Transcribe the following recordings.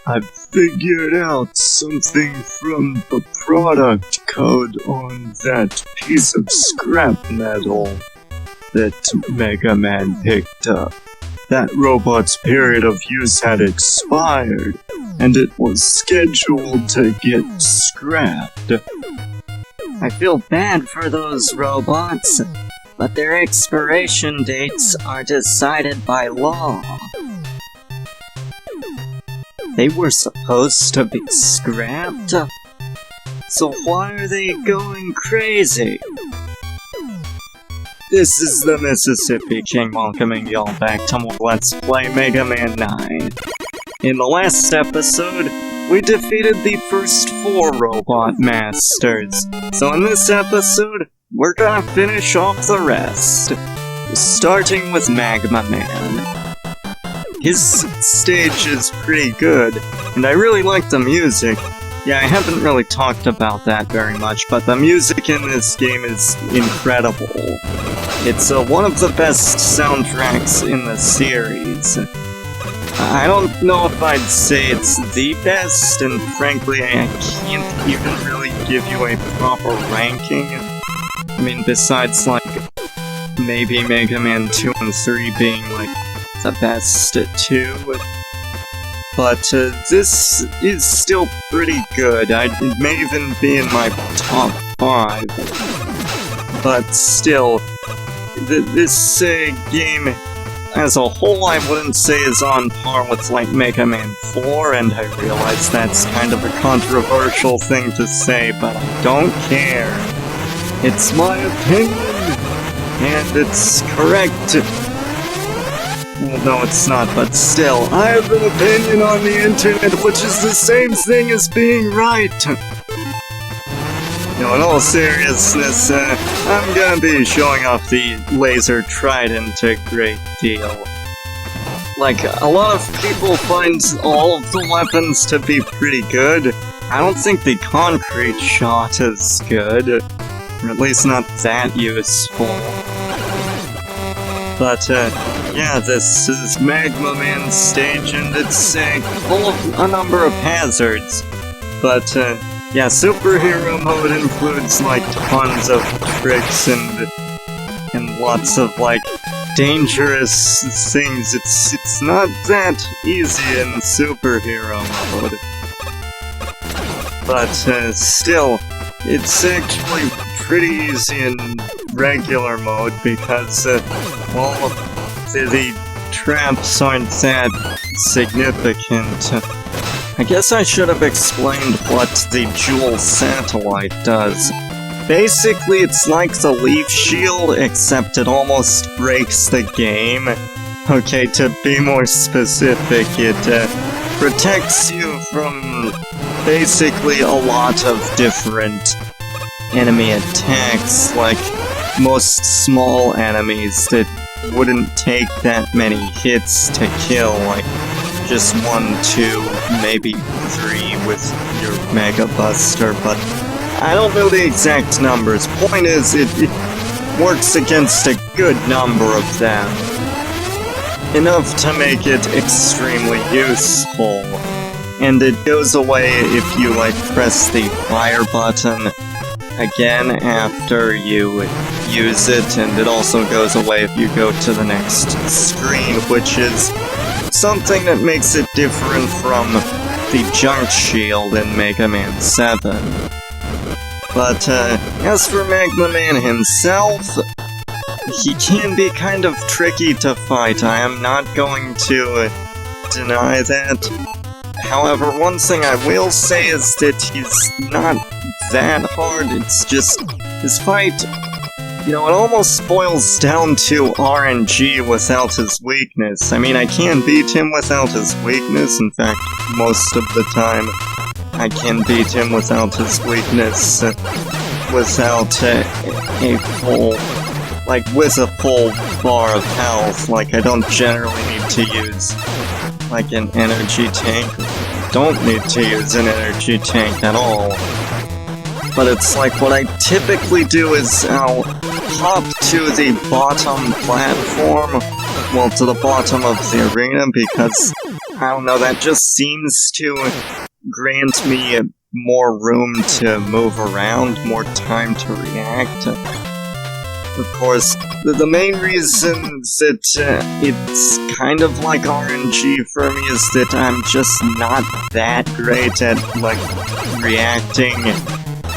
I've figured out something from the product code on that piece of scrap metal that Mega Man picked up. That robot's period of use had expired, and it was scheduled to get scrapped. I feel bad for those robots, but their expiration dates are decided by law. They were supposed to be scrapped? So why are they going crazy? This is the Mississippi King welcoming y'all back to more Let's Play Mega Man 9. In the last episode, we defeated the first 4 Robot Masters. So in this episode, we're gonna finish off the rest. Starting with Magma Man. His stage is pretty good, and I really like the music. Yeah, I haven't really talked about that very much, but the music in this game is incredible. It's one of the best soundtracks in the series. I don't know if I'd say it's the best, and frankly, I can't even really give you a proper ranking. I mean, besides, like, maybe Mega Man 2 and 3 being, like, the best 2. But this is still pretty good. It may even be in my top 5. But still, this game as a whole I wouldn't say is on par with like Mega Man 4, and I realize that's kind of a controversial thing to say, but I don't care. It's my opinion, and it's correct. Well, no, it's not, but still, I have an opinion on the internet, which is the same thing as being right. You know, in all seriousness, I'm gonna be showing off the laser trident a great deal. Like, a lot of people find all of the weapons to be pretty good. I don't think the concrete shot is good, or at least not that useful. But, yeah, this is Magma Man's stage, and it's full of a number of hazards. But, yeah, superhero mode includes, like, tons of tricks and lots of, like, dangerous things. It's not that easy in superhero mode. But, still, it's actually pretty easy in regular mode because, well, the traps aren't that significant. I guess I should have explained what the Jewel Satellite does. Basically, it's like the Leaf Shield, except it almost breaks the game. Okay, to be more specific, it protects you from basically a lot of different enemy attacks, like most small enemies that wouldn't take that many hits to kill, like just 1, 2, maybe 3 with your Mega Buster, but I don't know the exact numbers. Point is, it works against a good number of them. Enough to make it extremely useful. And it goes away if you, like, press the fire button again after you use it, and it also goes away if you go to the next screen, which is something that makes it different from the Junk Shield in Mega Man 7. But, as for Magma Man himself, he can be kind of tricky to fight. I am not going to deny that. However, one thing I will say is that he's not that hard. It's just his fight, you know, it almost boils down to RNG without his weakness. I mean, I can beat him without his weakness. In fact, most of the time, I can beat him without his weakness, without a full, like, with a full bar of health. Like, I don't generally need to use, like, an energy tank. Don't need to use an energy tank at all. But it's like, what I typically do is I'll hop to the bottom platform well, to the bottom of the arena, because, I don't know, that just seems to grant me more room to move around, more time to react. Of course, the main reason that it's kind of like RNG for me is that I'm just not that great at, like, reacting,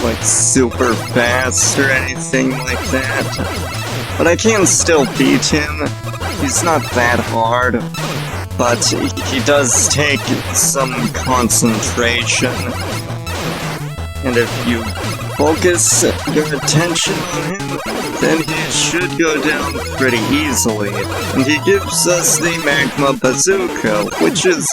like, super fast or anything like that. But I can still beat him. He's not that hard, but he does take some concentration. And if you focus your attention on him, then he should go down pretty easily. And he gives us the Magma Bazooka, which is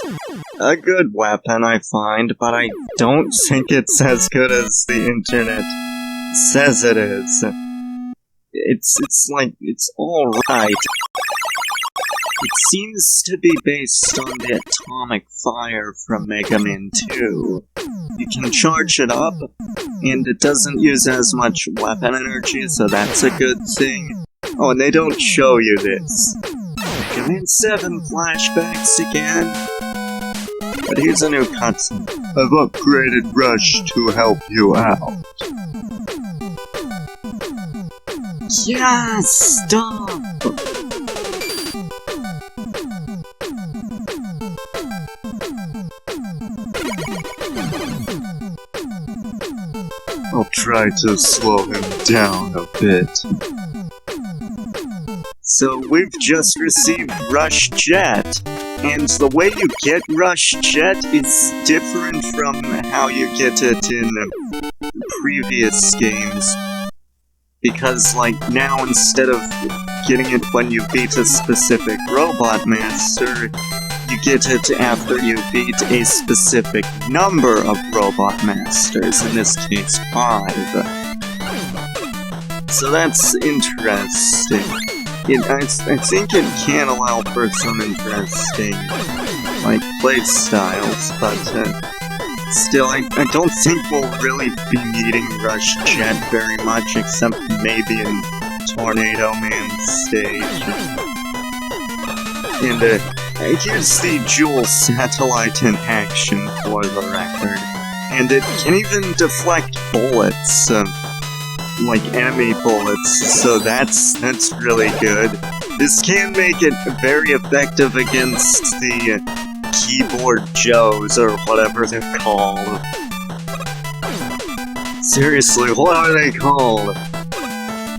a good weapon, I find, but I don't think it's as good as the internet says it is. It's alright. It seems to be based on the atomic fire from Mega Man 2. You can charge it up, and it doesn't use as much weapon energy, so that's a good thing. Oh, and they don't show you this. Mega Man 7 flashbacks again. But here's a new cutscene. I've upgraded Rush to help you out. Yes! Stop! I'll try to slow him down a bit. So we've just received Rush Jet, and the way you get Rush Jet is different from how you get it in previous games. Because, like, now instead of getting it when you beat a specific Robot Master, you get it after you beat a specific number of Robot Masters, in this case 5. So that's interesting. I think it can allow for some interesting, like, playstyles, but still, I don't think we'll really be needing Rush Jet very much, except maybe in Tornado Man's stage. And here's the Jewel Satellite in action, for the record. And it can even deflect bullets, like enemy bullets, so that's really good. This can make it very effective against the Keyboard Joes, or whatever they're called. Seriously, what are they called?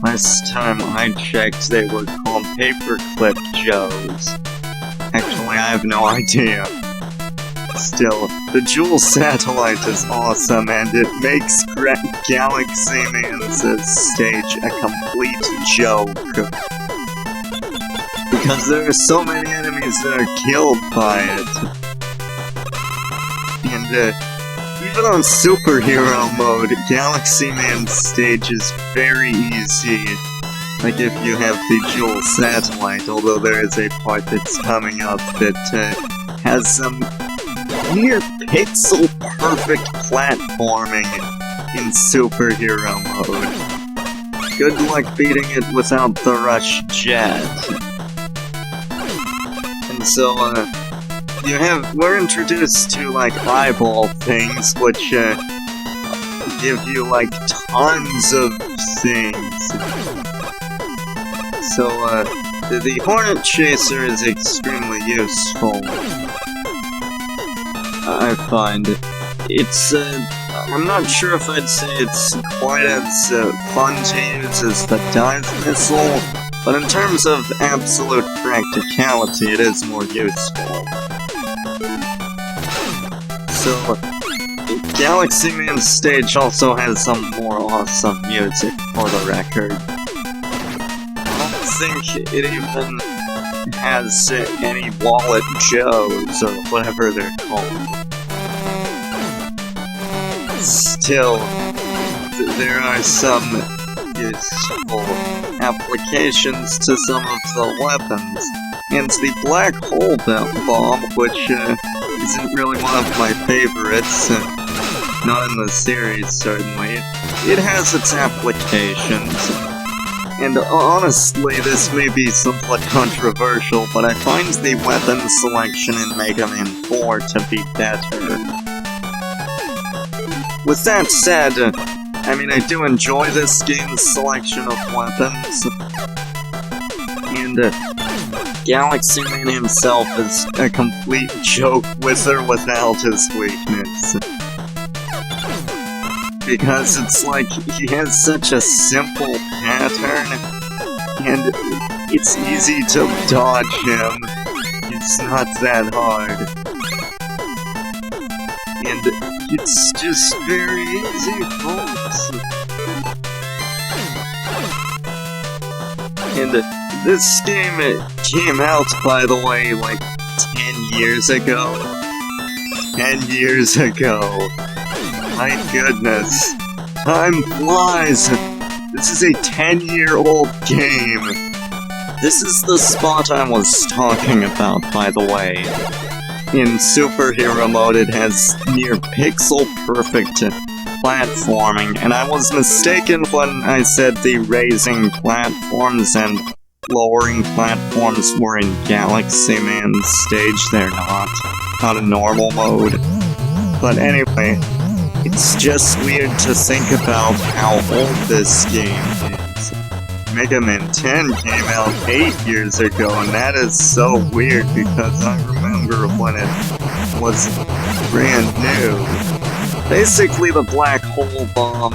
Last time I checked, they were called Paperclip Joes. Actually, I have no idea. Still, the Jewel Satellite is awesome, and it makes Galaxy Man's stage a complete joke. Because there are so many enemies that are killed by it. And even on Superhero mode, Galaxy Man's stage is very easy. Like if you have the Jewel Satellite, although there is a part that's coming up that has some near pixel-perfect platforming in Superhero mode. Good luck beating it without the Rush Jet. And so, we're introduced to, like, eyeball things, which, give you, like, tons of things. So, the Hornet Chaser is extremely useful, I find. It's, I'm not sure if I'd say it's quite as fun to use as the Dive Missile, but in terms of absolute practicality, it is more useful. So, Galaxy Man's stage also has some more awesome music, for the record. I don't think it even has any Wallet Joes, or whatever they're called. Still, there are some useful applications to some of the weapons. And the Black Hole Bomb, which isn't really one of my favorites, not in the series certainly, it has its applications. And honestly, this may be somewhat controversial, but I find the weapon selection in Mega Man 4 to be better. With that said, I mean, I do enjoy this game's selection of weapons. And Galaxy Man himself is a complete joke with or without his weakness. Because it's like, he has such a simple pattern, and it's easy to dodge him. It's not that hard. And it's just very easy, folks. And this game came out, by the way, like 10 years ago. 10 years ago. My goodness. Time flies. This is a 10-year-old game. This is the spot I was talking about, by the way. In superhero mode, it has near pixel-perfect platforming, and I was mistaken when I said the raising platforms and lowering platforms were in Galaxy Man's stage. They're not in normal mode. But anyway, it's just weird to think about how old this game is. Mega Man 10 came out 8 years ago, and that is so weird because I remember when it was brand new. Basically, the black hole bomb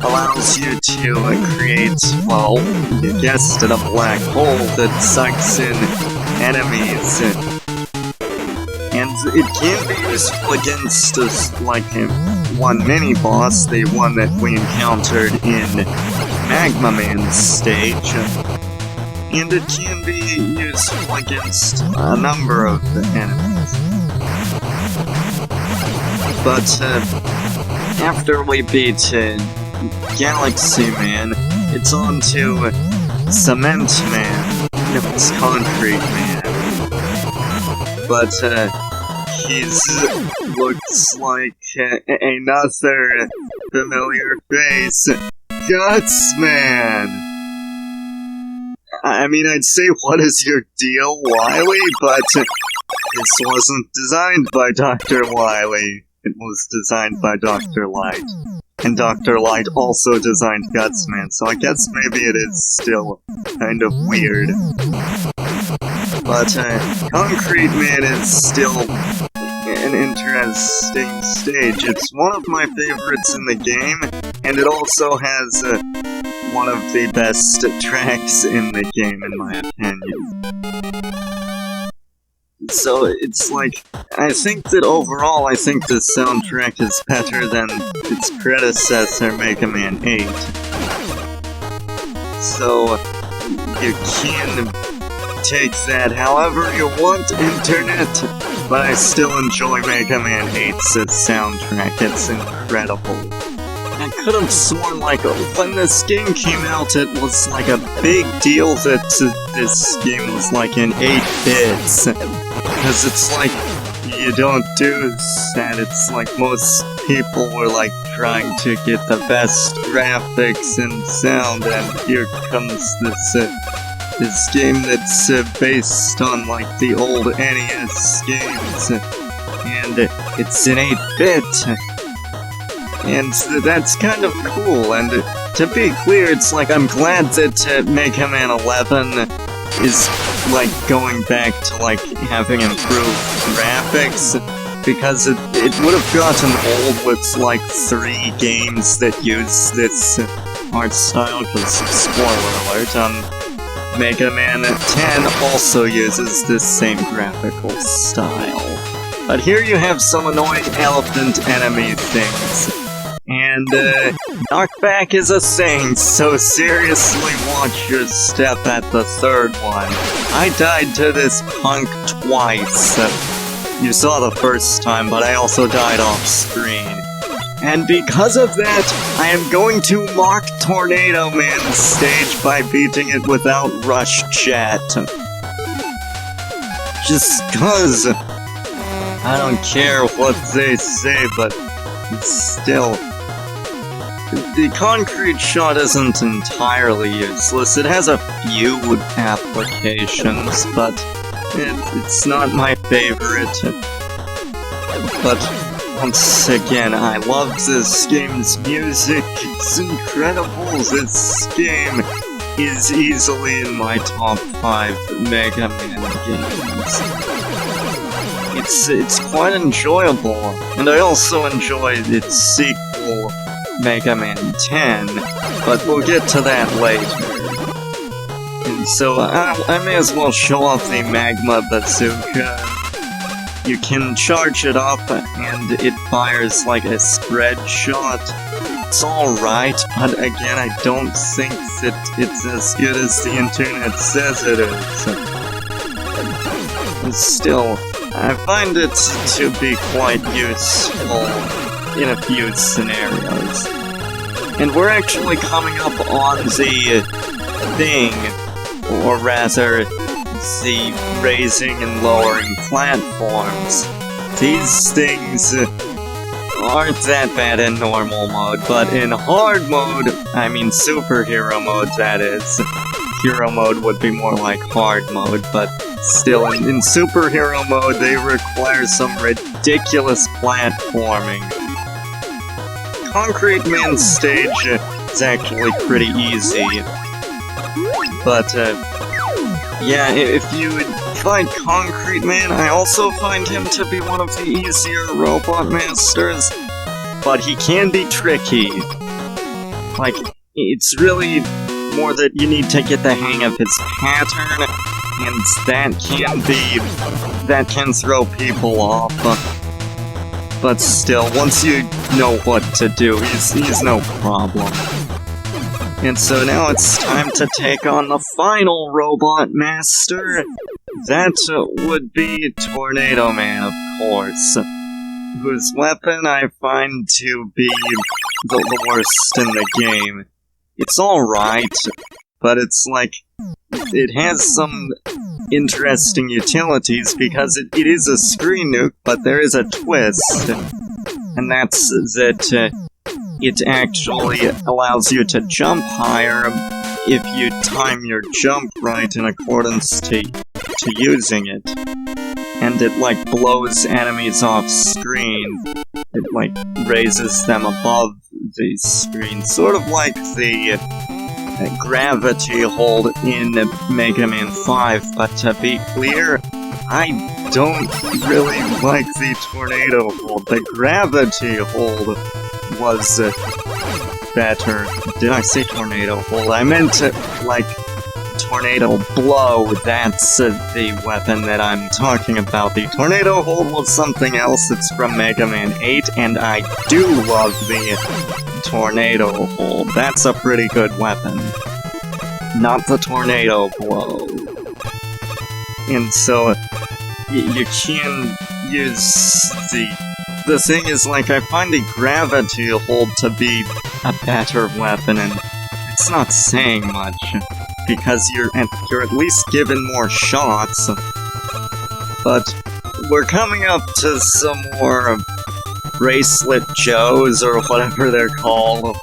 allows you to create, well, you guessed it, a black hole that sucks in enemies. And it can be useful against like one mini-boss, the one that we encountered in Magma Man's stage. And it can be useful against a number of enemies. But after we beat Galaxy Man, it's on to Cement Man. No, it's Concrete Man. But he's looks like another familiar face. Guts Man! I mean, I'd say, what is your deal, Wily? But this wasn't designed by Dr. Wily. It was designed by Dr. Light. And Dr. Light also designed Guts Man, so I guess maybe it is still kind of weird. But Concrete Man is still an interesting stage. It's one of my favorites in the game, and it also has one of the best tracks in the game, in my opinion. So it's like, I think that overall, I think the soundtrack is better than its predecessor, Mega Man 8. So you can take that however you want, internet, but I still enjoy Mega Man 8's soundtrack. It's incredible. I could have sworn, like, when this game came out, it was like a big deal that this game was like in 8 bits. Because it's like, you don't do that. It's like most people were like trying to get the best graphics and sound, and here comes this game that's based on like the old NES games, and it's in 8-bit. And that's kind of cool, and to be clear, it's like I'm glad that Mega Man 11 is like going back to like having improved graphics, because it would have gotten old with like 3 games that use this art style, because spoiler alert, Mega Man 10 also uses this same graphical style. But here you have some annoying elephant enemy things. And, knockback is a thing, so seriously watch your step at the 3rd one. I died to this punk twice. You saw the first time, but I also died off screen. And because of that, I am going to mock Tornado Man's stage by beating it without Rush Chat. Just cause. I don't care what they say, but still. the concrete shot isn't entirely useless. It has a few applications, but it's not my favorite. But once again, I love this game's music. It's incredible. This game is easily in my top 5 Mega Man games. It's quite enjoyable, and I also enjoyed its sequel, Mega Man 10, but we'll get to that later. And so I may as well show off the Magma Bazooka. You can charge it up, and it fires like a spread shot. It's alright, but again, I don't think that it's as good as the internet says it is. Still, I find it to be quite useful in a few scenarios. And we're actually coming up on the thing, or rather, the raising and lowering platforms. These things aren't that bad in normal mode, but in hard mode, I mean superhero mode that is. Hero mode would be more like hard mode, but still, in superhero mode, they require some ridiculous platforming. Concrete Man's stage is actually pretty easy. But, yeah, if you would find Concrete Man, I also find him to be one of the easier Robot Masters. But he can be tricky. Like, it's really more that you need to get the hang of his pattern, and that can throw people off. But still, once you know what to do, he's no problem. And so now it's time to take on the final Robot Master. That would be Tornado Man, of course, whose weapon I find to be the worst in the game. It's alright, but it's like, it has some interesting utilities because it is a screen nuke, but there is a twist, and that's that it actually allows you to jump higher if you time your jump right in accordance to using it. And it, like, blows enemies off screen. It, like, raises them above the screen. Sort of like the gravity hold in Mega Man 5, but to be clear, I don't really like the tornado hold. The gravity hold was better. Did I say tornado hold? I meant to, like, tornado blow. That's the weapon that I'm talking about. The tornado hold was something else. It's from Mega Man 8, and I do love the tornado hold. That's a pretty good weapon. Not the tornado blow. And so, you can use the thing is, like, I find the gravity hold to be a better weapon, and it's not saying much, because you're at least given more shots. But we're coming up to some more Bracelet Joes, or whatever they're called.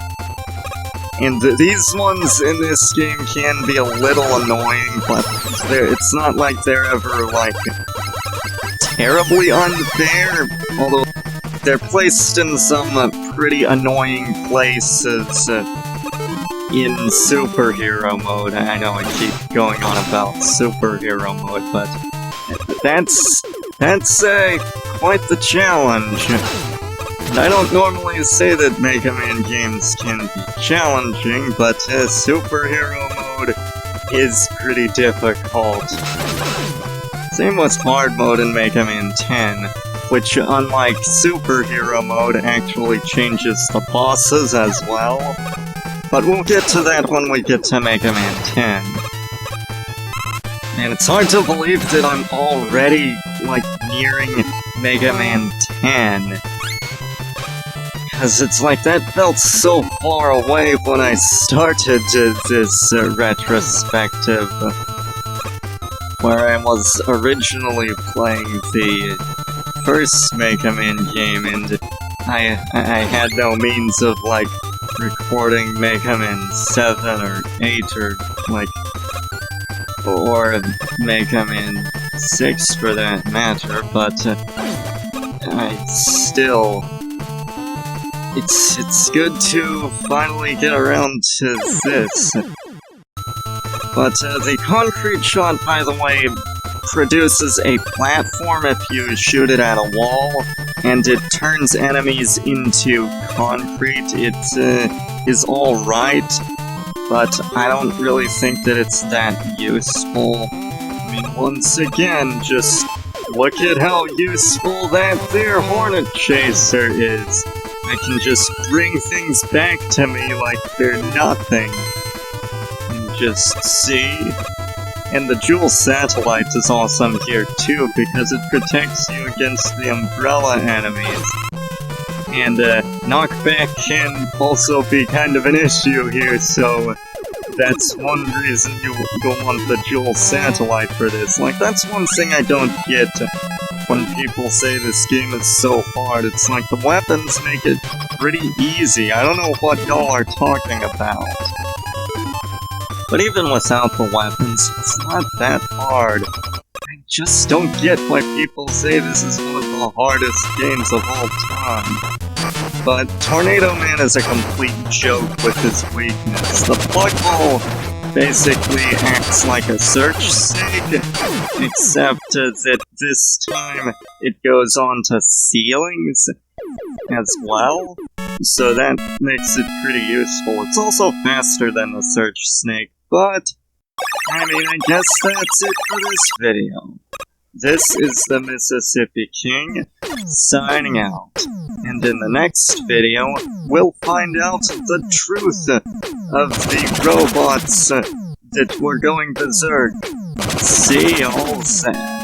And these ones in this game can be a little annoying, but it's not like they're ever, like, terribly unfair, although they're placed in some pretty annoying places in superhero mode. I know I keep going on about superhero mode, but that's quite the challenge. And I don't normally say that Mega Man games can be challenging, but superhero mode is pretty difficult. Same with hard mode in Mega Man 10, which, unlike superhero mode, actually changes the bosses as well. But we'll get to that when we get to Mega Man 10. And it's hard to believe that I'm already, like, nearing Mega Man 10. Because it's like, that felt so far away when I started this retrospective, where I was originally playing the first Mega Man game, and I had no means of, like, recording Magma Man 7 or 8 or or Magma Man 6 for that matter, but I still... It's good to finally get around to this. But the concrete shot, by the way, produces a platform if you shoot it at a wall, and it turns enemies into concrete. It is alright, but I don't really think that it's that useful. I mean, once again, just look at how useful that there Hornet Chaser is. I can just bring things back to me like they're nothing. And just see. And the Jewel Satellite is awesome here too, because it protects you against the umbrella enemies. And knockback can also be kind of an issue here, so that's one reason you want the Jewel Satellite for this. Like, that's one thing I don't get when people say this game is so hard. It's like, the weapons make it pretty easy. I don't know what y'all are talking about. But even without the weapons, it's not that hard. I just don't get why people say this is one of the hardest games of all time. But Tornado Man is a complete joke with his weakness. The Plug Ball basically acts like a search snake, except that this time it goes on to ceilings as well, so that makes it pretty useful. It's also faster than the search snake, but I mean, I guess that's it for this video. This is the Mississippi King, signing out. And in the next video, we'll find out the truth of the robots that were going berserk. See y'all then.